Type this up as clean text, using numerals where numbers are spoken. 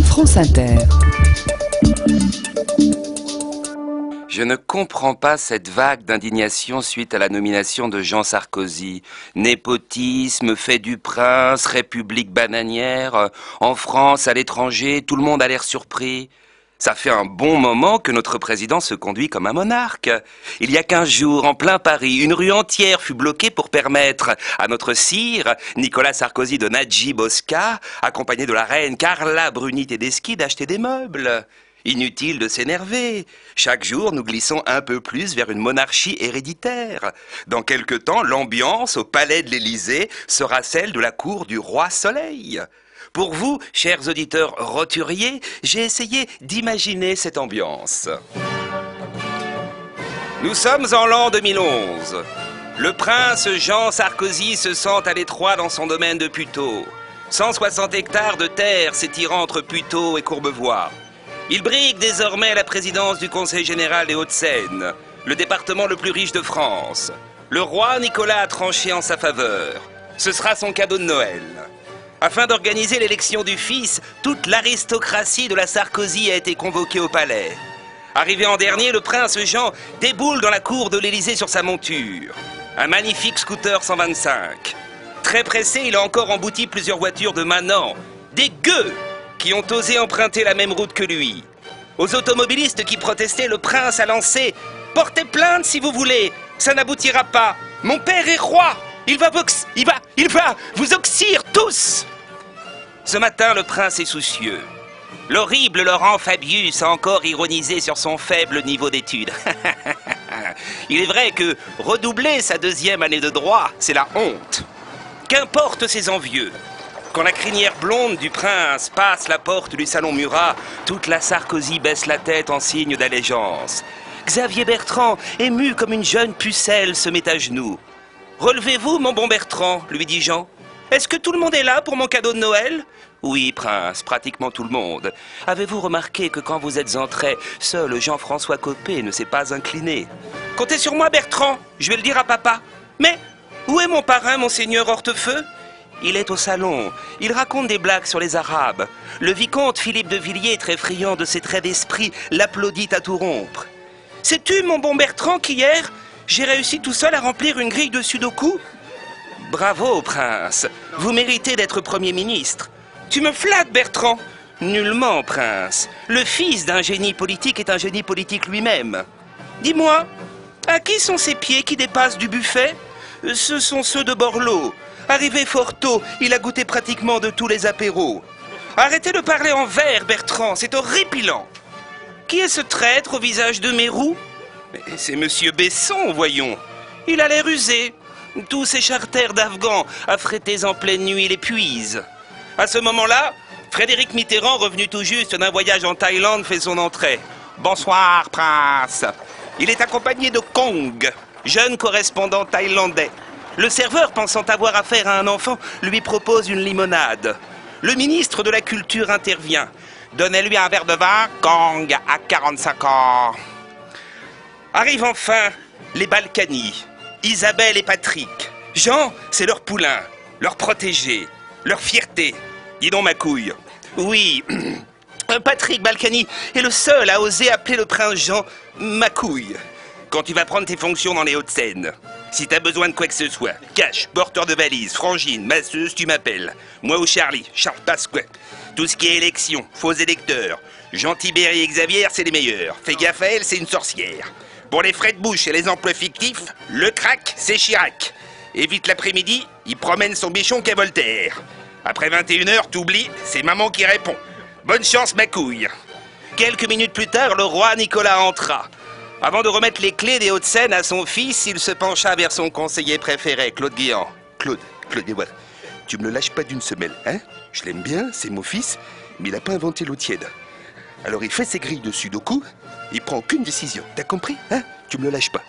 France Inter. Je ne comprends pas cette vague d'indignation suite à la nomination de Jean Sarkozy. Népotisme, fait du prince, république bananière, en France, à l'étranger, tout le monde a l'air surpris. Ça fait un bon moment que notre président se conduit comme un monarque. Il y a 15 jours, en plein Paris, une rue entière fut bloquée pour permettre à notre sire, Nicolas Sarkozy de Najib Osca, accompagné de la reine Carla Bruni Tedeschi, d'acheter des meubles. Inutile de s'énerver. Chaque jour, nous glissons un peu plus vers une monarchie héréditaire. Dans quelque temps, l'ambiance au palais de l'Élysée sera celle de la cour du roi Soleil. Pour vous, chers auditeurs roturiers, j'ai essayé d'imaginer cette ambiance. Nous sommes en l'an 2011. Le prince Jean Sarkozy se sent à l'étroit dans son domaine de Puteaux. 160 hectares de terre s'étirant entre Puteaux et Courbevoie. Il brigue désormais la présidence du Conseil général des Hauts-de-Seine, le département le plus riche de France. Le roi Nicolas a tranché en sa faveur. Ce sera son cadeau de Noël. Afin d'organiser l'élection du fils, toute l'aristocratie de la Sarkozy a été convoquée au palais. Arrivé en dernier, le prince Jean déboule dans la cour de l'Élysée sur sa monture. Un magnifique scooter 125. Très pressé, il a encore embouti plusieurs voitures de manants. Des gueux qui ont osé emprunter la même route que lui. Aux automobilistes qui protestaient, le prince a lancé « Portez plainte si vous voulez, ça n'aboutira pas. Mon père est roi, il va vous oxyre tous !» Ce matin, le prince est soucieux. L'horrible Laurent Fabius a encore ironisé sur son faible niveau d'études. Il est vrai que redoubler sa 2e année de droit, c'est la honte. Qu'importe ces envieux. Quand la crinière blonde du prince passe la porte du salon Murat, toute la Sarkozy baisse la tête en signe d'allégeance. Xavier Bertrand, ému comme une jeune pucelle, se met à genoux. « Relevez-vous, mon bon Bertrand, lui dit Jean. Est-ce que tout le monde est là pour mon cadeau de Noël ?»« Oui, prince, pratiquement tout le monde. Avez-vous remarqué que quand vous êtes entré, seul Jean-François Copé ne s'est pas incliné ?»« Comptez sur moi, Bertrand, je vais le dire à papa. Mais où est mon parrain, monseigneur Hortefeux ? Il est au salon. Il raconte des blagues sur les Arabes. Le vicomte Philippe de Villiers, très friand de ses traits d'esprit, l'applaudit à tout rompre. « Sais-tu, mon bon Bertrand, qu'hier, j'ai réussi tout seul à remplir une grille de sudoku ?»« Bravo, prince. Vous méritez d'être Premier ministre. »« Tu me flattes, Bertrand ?»« Nullement, prince. Le fils d'un génie politique est un génie politique lui-même. »« Dis-moi, à qui sont ces pieds qui dépassent du buffet ? » ?»« Ce sont ceux de Borloo. Arrivé fort tôt, il a goûté pratiquement de tous les apéros. »« Arrêtez de parler en vers, Bertrand, c'est horripilant. »« Qui est ce traître au visage de Mérou ? » ?»« C'est monsieur Besson, voyons. Il a l'air usé. Tous ces charters d'Afghans, affrétés en pleine nuit, l'épuisent. » À ce moment-là, Frédéric Mitterrand, revenu tout juste d'un voyage en Thaïlande, fait son entrée. « Bonsoir, prince. » Il est accompagné de Kong, jeune correspondant thaïlandais. Le serveur, pensant avoir affaire à un enfant, lui propose une limonade. Le ministre de la Culture intervient. « Donnez-lui un verre de vin, Kong a 45 ans. » Arrivent enfin les Balkany, Isabelle et Patrick. Jean, c'est leur poulain, leur protégé, leur fierté. Dis donc ma couille. Oui, Patrick Balkany est le seul à oser appeler le prince Jean ma couille. Quand tu vas prendre tes fonctions dans les Hauts-de-Seine, si t'as besoin de quoi que ce soit, cash, porteur de valise, frangine, masseuse, tu m'appelles. Moi ou Charlie Pasqua. Tout ce qui est élection, faux électeurs, Jean Tibéri et Xavier, c'est les meilleurs. Fais gaffe à elle, c'est une sorcière. Pour les frais de bouche et les emplois fictifs, le crack, c'est Chirac. Et vite l'après-midi, il promène son bichon qu'à Voltaire. Après 21h, t'oublies, c'est maman qui répond. Bonne chance, ma couille. Quelques minutes plus tard, le roi Nicolas entra. Avant de remettre les clés des Hauts-de-Seine à son fils, il se pencha vers son conseiller préféré, Claude Guéant. Claude, tu me le lâches pas d'une semelle, hein? Je l'aime bien, c'est mon fils, mais il n'a pas inventé l'eau tiède. Alors il fait ses grilles de sudoku, il prend aucune décision, t'as compris, hein? Tu me le lâches pas.